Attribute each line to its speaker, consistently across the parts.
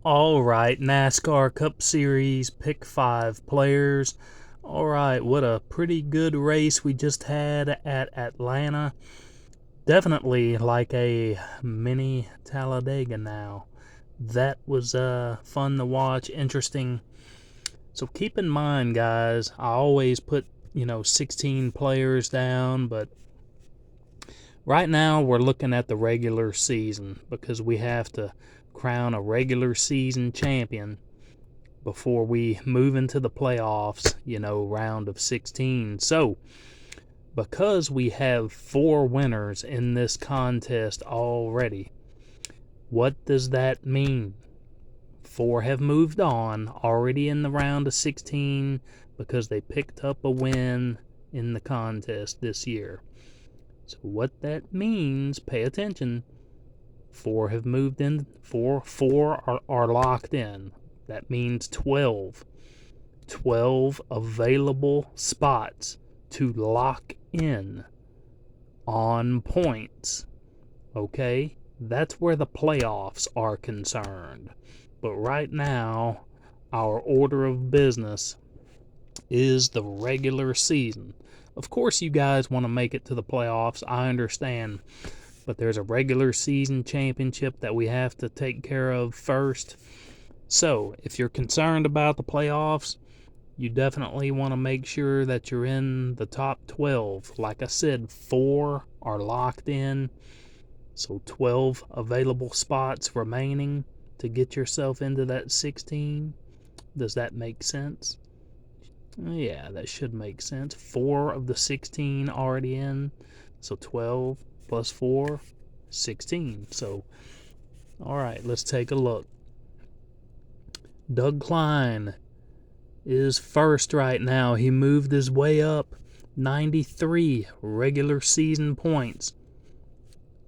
Speaker 1: All right, NASCAR Cup Series, pick 5 players. All right, what a pretty good race we just had at Atlanta. Definitely like a mini Talladega now. That was fun to watch, interesting. So keep in mind, guys, I always put, 16 players down, but right now we're looking at the regular season because we have to crown a regular season champion before we move into the playoffs, round of 16. So, because we have 4 winners in this contest already, what does that mean? 4 have moved on already in the round of 16 because they picked up a win in the contest this year. So what that means, pay attention, 4 have moved in, 4 are locked in. That means 12 available spots to lock in on points. Okay? That's where the playoffs are concerned. But right now, our order of business is the regular season. Of course, you guys want to make it to the playoffs. I understand. But there's a regular season championship that we have to take care of first. So, if you're concerned about the playoffs, you definitely want to make sure that you're in the top 12. Like I said, 4 are locked in. So 12 available spots remaining to get yourself into that 16. Does that make sense? Yeah, that should make sense. 4 of the 16 already in. So 12 plus 4, 16. So, all right, let's take a look. Doug Klein is first right now. He moved his way up. 93 regular season points.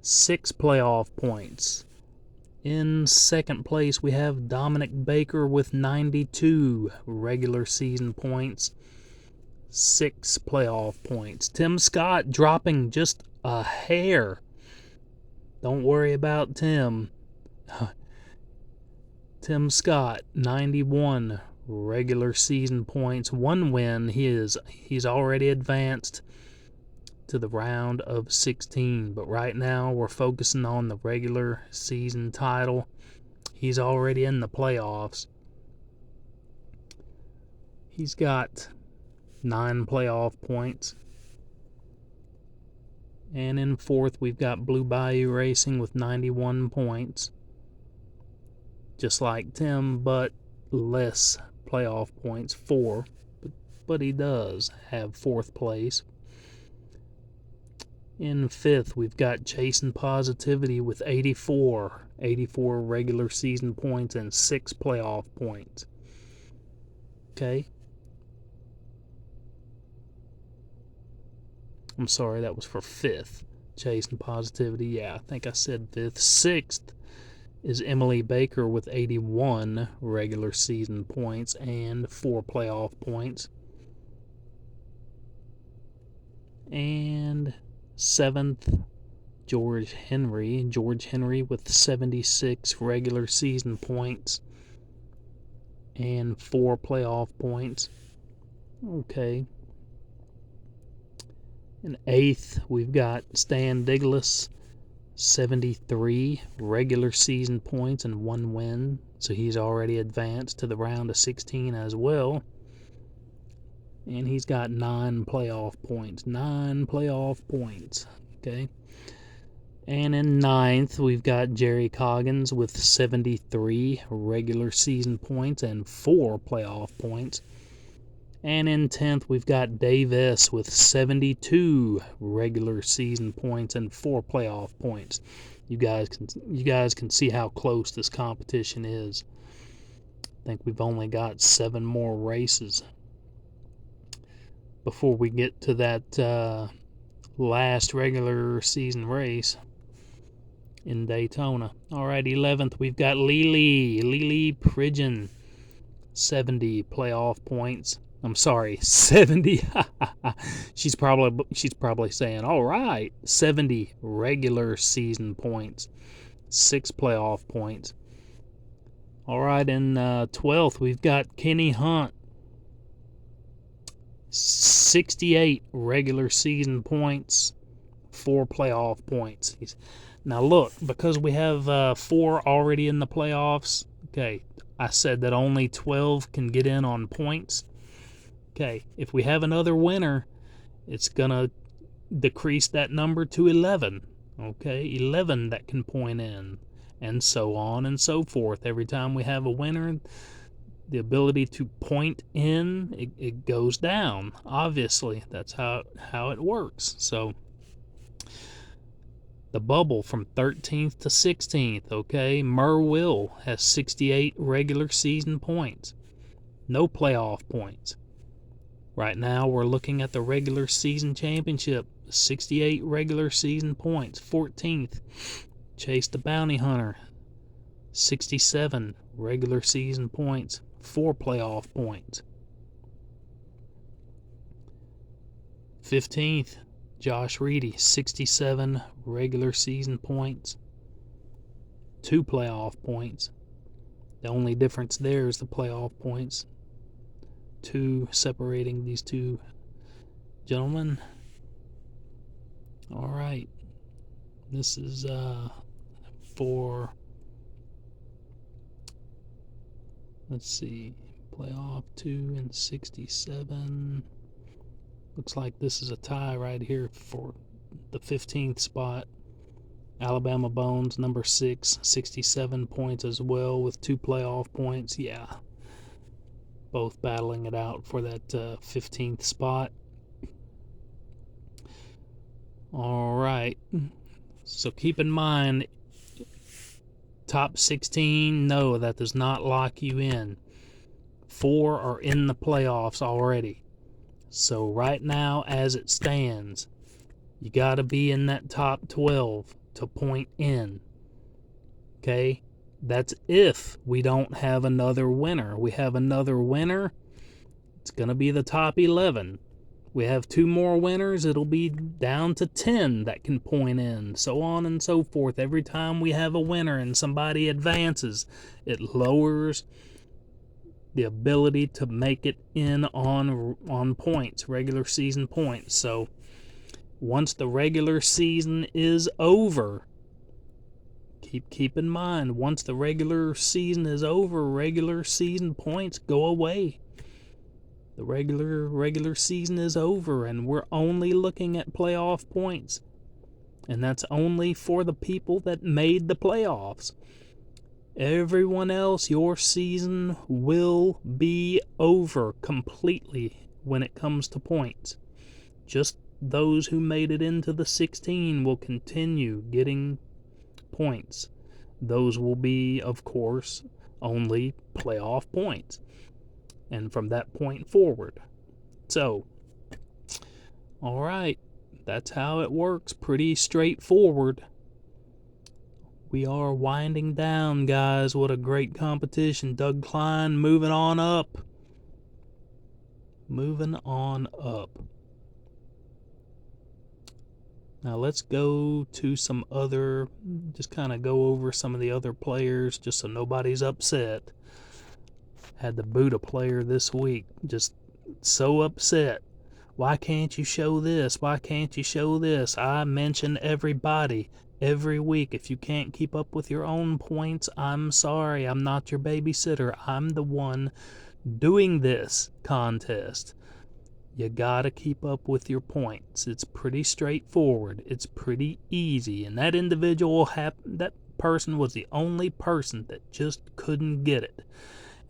Speaker 1: 6 playoff points. In second place, we have Dominic Baker with 92 regular season points. 6 playoff points. Tim Scott dropping just a hair. Don't worry about Tim. Tim Scott, 91 regular season points. 1 win. He's already advanced to the round of 16. But right now we're focusing on the regular season title. He's already in the playoffs. He's got 9 playoff points. And in fourth, we've got Blue Bayou Racing with 91 points. Just like Tim, but less playoff points, 4. But he does have 4th place. In fifth, we've got Chasing Positivity with 84 regular season points and 6 playoff points. Okay. I'm sorry, that was for 5th. Chasing Positivity, yeah, I think I said 5th. 6th is Emily Baker with 81 regular season points and 4 playoff points. And 7th, George Henry with 76 regular season points and 4 playoff points. Okay. In 8th, we've got Stan Diglis, 73 regular season points and 1 win. So he's already advanced to the round of 16 as well. And he's got 9 playoff points. 9 playoff points. Okay. And in 9th, we've got Jerry Coggins with 73 regular season points and 4 playoff points. And in 10th, we've got Dave S. with 72 regular season points and 4 playoff points. You guys can see how close this competition is. I think we've only got 7 more races before we get to that last regular season race in Daytona. All right, 11th, we've got Lily Pridgeon, 70 playoff points. I'm sorry, 70. She's probably saying, all right, 70 regular season points, 6 playoff points. All right, in 12th, we've got Kenny Hunt. 68 regular season points, 4 playoff points. Now look, because we have 4 already in the playoffs, okay, I said that only 12 can get in on points. Okay, if we have another winner, it's going to decrease that number to 11. Okay, 11 that can point in, and so on and so forth. Every time we have a winner, the ability to point in, it goes down. Obviously, that's how it works. So the bubble from 13th to 16th, okay, Will has 68 regular season points, no playoff points. Right now, we're looking at the regular season championship, 68 regular season points. 14th, Chase the Bounty Hunter, 67 regular season points, 4 playoff points. 15th, Josh Reedy, 67 regular season points, 2 playoff points. The only difference there is the playoff points. 2 separating these two gentlemen. All right. This is for, let's see, playoff 2 and 67. Looks like this is a tie right here for the 15th spot. Alabama Bones, number 6, 67 points as well with 2 playoff points. Yeah. Both battling it out for that 15th spot. All right. So keep in mind, top 16, no, that does not lock you in. 4 are in the playoffs already. So right now, as it stands, you got to be in that top 12 to point in. Okay? That's if we don't have another winner. We have another winner, it's going to be the top 11. We have 2 more winners, it'll be down to 10 that can point in, so on and so forth. Every time we have a winner and somebody advances, it lowers the ability to make it in on points, regular season points. So once the regular season is over, keep in mind, once the regular season is over, regular season points go away. The regular season is over, and we're only looking at playoff points. And that's only for the people that made the playoffs. Everyone else, your season will be over completely when it comes to points. Just those who made it into the 16 will continue getting points. Those will be, of course, only playoff points. And from that point forward. So, all right, that's how it works. Pretty straightforward. We are winding down, guys. What a great competition. Doug Klein moving on up. Moving on up. Now let's go to some other, just kind of go over some of the other players just so nobody's upset. Had to boot a player this week. Just so upset. Why can't you show this? Why can't you show this? I mention everybody every week. If you can't keep up with your own points, I'm sorry. I'm not your babysitter. I'm the one doing this contest. You gotta keep up with your points. It's pretty straightforward. It's pretty easy. And that individual, that person was the only person that just couldn't get it.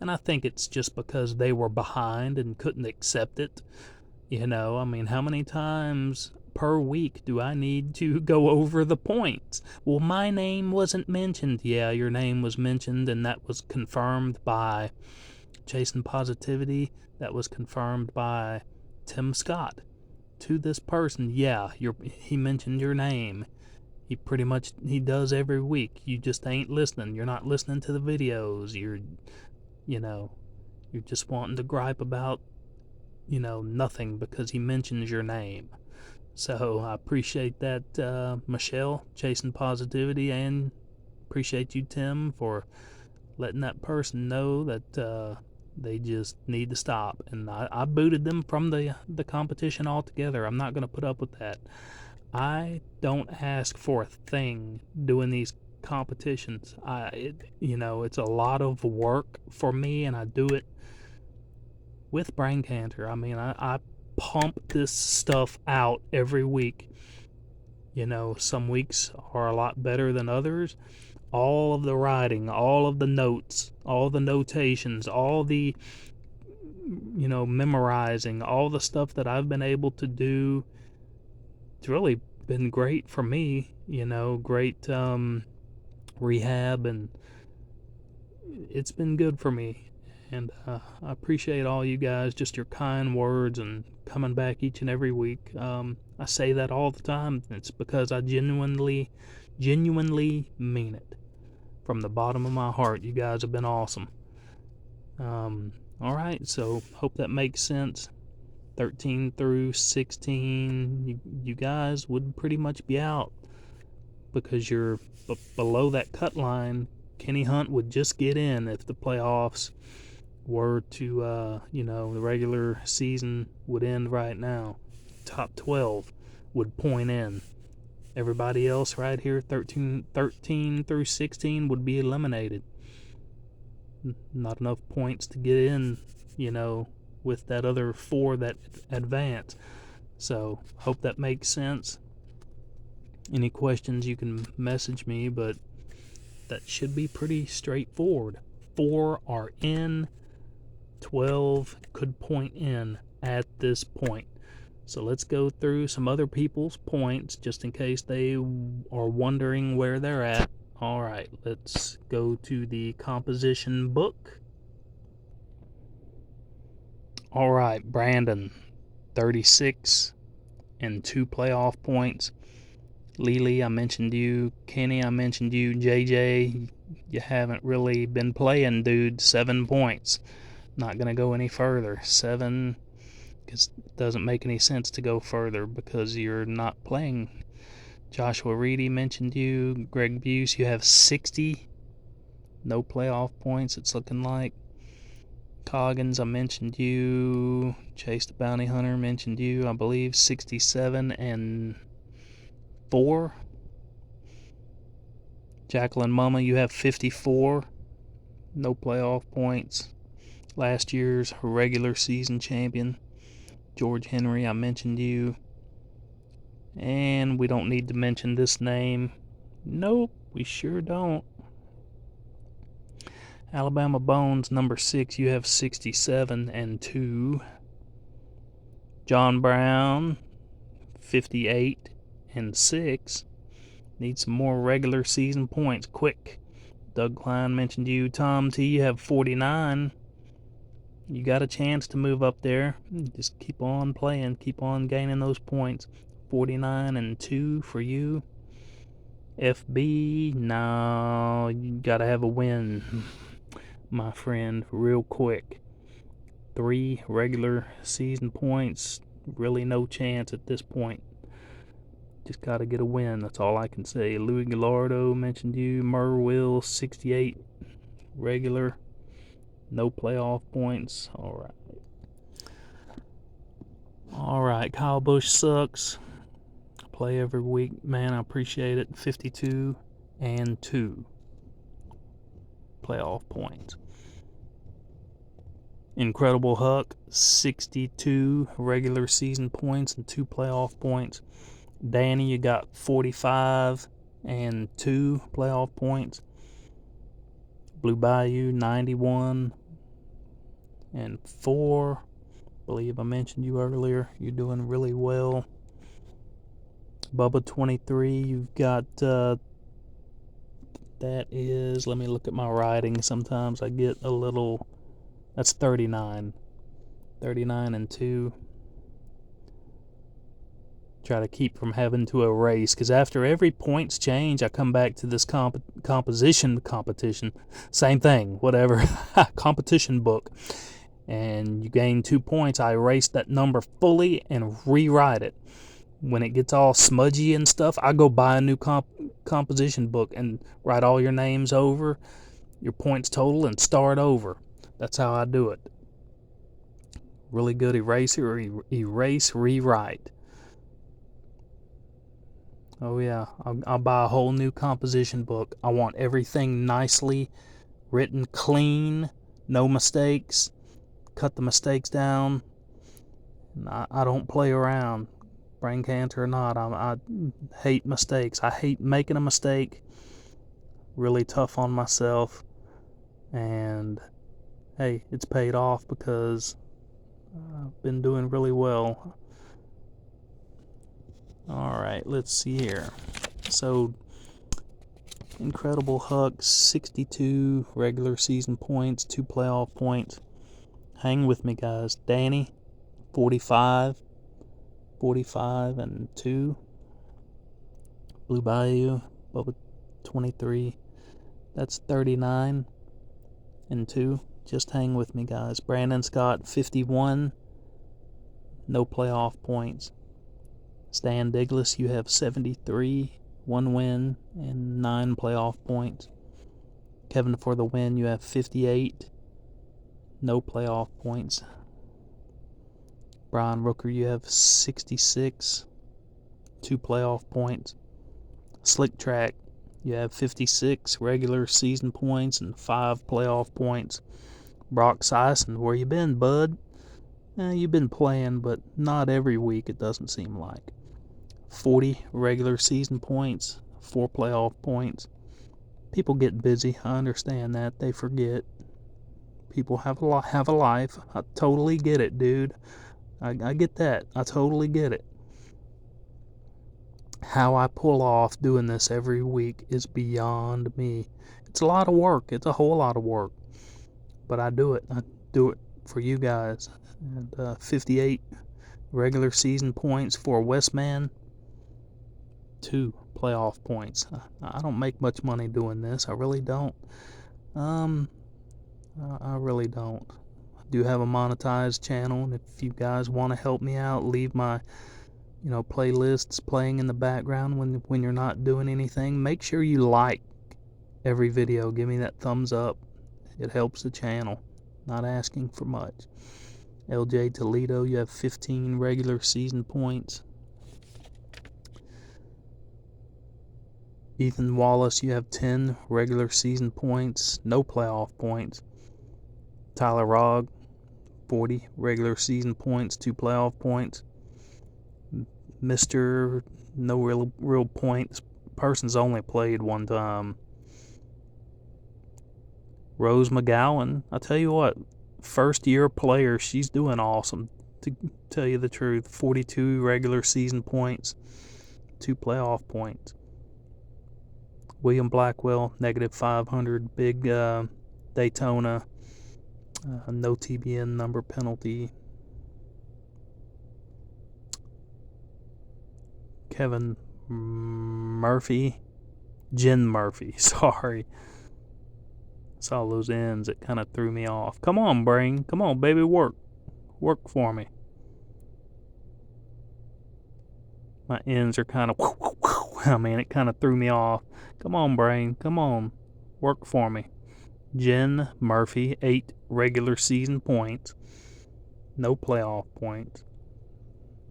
Speaker 1: And I think it's just because they were behind and couldn't accept it. You know, I mean, how many times per week do I need to go over the points? Well, my name wasn't mentioned. Yeah, your name was mentioned, and that was confirmed by Chasing Positivity. That was confirmed by Tim Scott. To this person, yeah, he mentioned your name. He does every week. You just ain't listening. You're not listening to the videos. You're just wanting to gripe about, nothing because he mentions your name. So I appreciate that, Michelle, Chasing Positivity, and appreciate you, Tim, for letting that person know that they just need to stop. And I booted them from the competition altogether. I'm not going to put up with that. I don't ask for a thing doing these competitions. It's a lot of work for me, and I do it with brain cancer. I mean, I pump this stuff out every week. Some weeks are a lot better than others. All of the writing, all of the notes, all the notations, all the, memorizing, all the stuff that I've been able to do, it's really been great for me, great rehab, and it's been good for me. And I appreciate all you guys, just your kind words and coming back each and every week. I say that all the time. It's because I genuinely mean it. From the bottom of my heart, you guys have been awesome. All right, so hope that makes sense. 13 through 16, you guys would pretty much be out because you're below that cut line. Kenny Hunt would just get in if the playoffs were to, the regular season would end right now. Top 12 would point in. Everybody else right here, 13 through 16, would be eliminated. Not enough points to get in, with that other 4 that advance. So, hope that makes sense. Any questions, you can message me, but that should be pretty straightforward. 4 are in, 12 could point in at this point. So let's go through some other people's points just in case they are wondering where they're at. All right, let's go to the composition book. All right, Brandon, 36 and 2 playoff points. Lily, I mentioned you. Kenny, I mentioned you. JJ, you haven't really been playing, dude. 7 points. Not going to go any further. 7, because it doesn't make any sense to go further because you're not playing. Joshua Reedy mentioned you. Greg Buse, you have 60. No playoff points, it's looking like. Coggins, I mentioned you. Chase the Bounty Hunter mentioned you. I believe 67 and 4. Jacqueline Mama, you have 54. No playoff points. Last year's regular season champion. George Henry, I mentioned you. And we don't need to mention this name. Nope, we sure don't. Alabama Bones, number 6, you have 67 and 2. John Brown, 58 and 6. Need some more regular season points, quick. Doug Klein mentioned you. Tom T, you have 49. You got a chance to move up there. Just keep on playing. Keep on gaining those points. 49 and 2 for you. FB, no, you got to have a win, my friend, real quick. 3 regular season points. Really no chance at this point. Just got to get a win. That's all I can say. Louis Gallardo mentioned you. Murr Will, 68 regular. No playoff points. All right. Kyle Busch sucks. Play every week. Man, I appreciate it. 52 and 2 playoff points. Incredible Huck, 62 regular season points and 2 playoff points. Danny, you got 45 and 2 playoff points. Blue Bayou, 91 and 4. Believe I mentioned you earlier. You're doing really well. Bubba, 23. You've got that is, let me look at my writing. Sometimes I get a little, that's 39. 39 and 2. Try to keep from having to erase, because after every points change, I come back to this competition, same thing, whatever, competition book, and you gain 2 points. I erase that number fully and rewrite it. When it gets all smudgy and stuff, I go buy a new composition book and write all your names over. your points total and start over. That's how I do it. Really good eraser, erase, rewrite. Oh yeah, I'll buy a whole new composition book. I want everything nicely written, clean, no mistakes. Cut the mistakes down. I don't play around, brain cancer or not. I hate mistakes. I hate making a mistake. Really tough on myself. And hey, it's paid off because I've been doing really well. Alright, let's see here. So, Incredible Huck, 62 regular season points, 2 playoff points. Hang with me, guys. Danny, 45 and 2. Blue Bayou, Bubba, 23. That's 39 and 2. Just hang with me, guys. Brandon Scott, 51. No playoff points. Stan Diglis, you have 73. 1 win and 9 playoff points. Kevin for the win, you have 58. No playoff points. Brian Rooker, you have 66. 2 playoff points. Slick Track, you have 56 regular season points and 5 playoff points. Brock Sison, where you been, bud? You've been playing, but not every week, it doesn't seem like. 40 regular season points, 4 playoff points. People get busy. I understand that. They forget. People have a life. I totally get it, dude. I get that. I totally get it. How I pull off doing this every week is beyond me. It's a lot of work. It's a whole lot of work. But I do it. I do it for you guys. And 58 regular season points for Westman. 2 playoff points. I don't make much money doing this. I really don't. I really don't. I do have a monetized channel, and if you guys want to help me out, leave my playlists playing in the background when you're not doing anything. Make sure you like every video. Give me that thumbs up. It helps the channel. Not asking for much. LJ Toledo, you have 15 regular season points. Ethan Wallace, you have 10 regular season points, no playoff points. Tyler Rogg, 40 regular season points, 2 playoff points. Mr. No real points. Person's only played 1 time. Rose McGowan, I tell you what, first year player, she's doing awesome, to tell you the truth. 42 regular season points, 2 playoff points. William Blackwell, -500, big Daytona, no TBN number penalty. Kevin Murphy, Jen Murphy, sorry. Saw those ends, it kind of threw me off. Come on, brain, come on, baby, work for me. My ends are kind of, it kind of threw me off. Come on, brain, come on, work for me. Jen Murphy, 8 regular season points, no playoff points.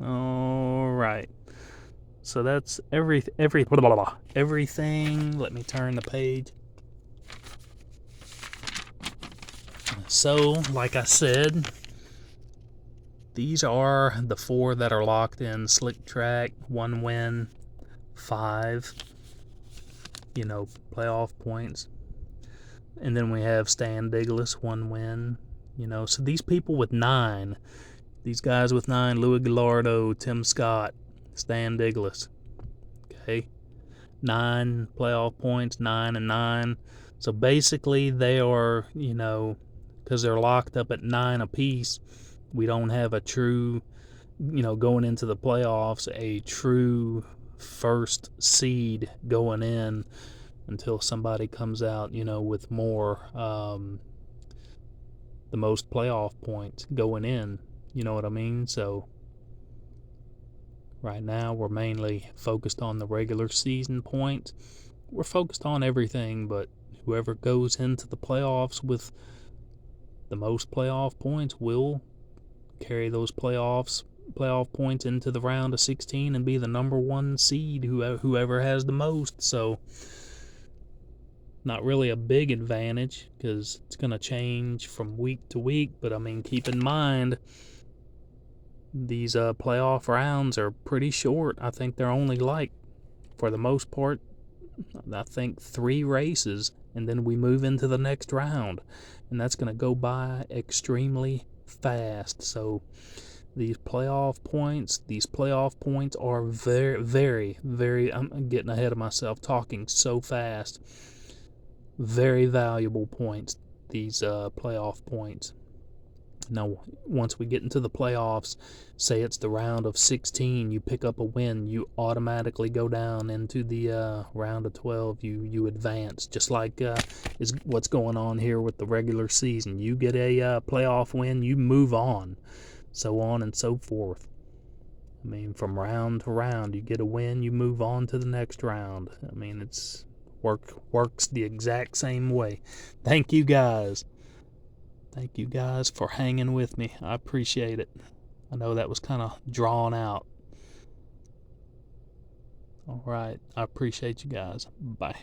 Speaker 1: All right. So that's everything. Let me turn the page. So, like I said, these are the 4 that are locked in. Slick Track, 1 win, 5, playoff points. And then we have Stan Diglis, 1 win. So these people with 9, these guys with 9, Louis Gallardo, Tim Scott, Stan Diglis. Okay. 9 playoff points, 9 and 9. So basically they are, because they're locked up at 9 apiece, we don't have a true, going into the playoffs, a true first seed going in until somebody comes out, with more, the most playoff points going in. You know what I mean? So right now we're mainly focused on the regular season points. We're focused on everything, but Whoever goes into the playoffs with the most playoff points will carry those playoff points into the round of 16 and be the number 1 seed, whoever has the most. So not really a big advantage, because it's going to change from week to week. But I mean, keep in mind, these playoff rounds are pretty short. I think they're only, like, for the most part, I think 3 races, and then we move into the next round, and that's going to go by extremely fast. So these playoff points are very, very, very, I'm getting ahead of myself talking so fast, very valuable points, these playoff points. Now, once we get into the playoffs, say it's the round of 16, you pick up a win, you automatically go down into the round of 12. You advance, just like is what's going on here with the regular season. You get a playoff win, you move on, so on and so forth. I mean, from round to round, you get a win, you move on to the next round. I mean, it's works the exact same way. Thank you guys for hanging with me. I appreciate it. I know that was kind of drawn out. All right. I appreciate you guys. Bye.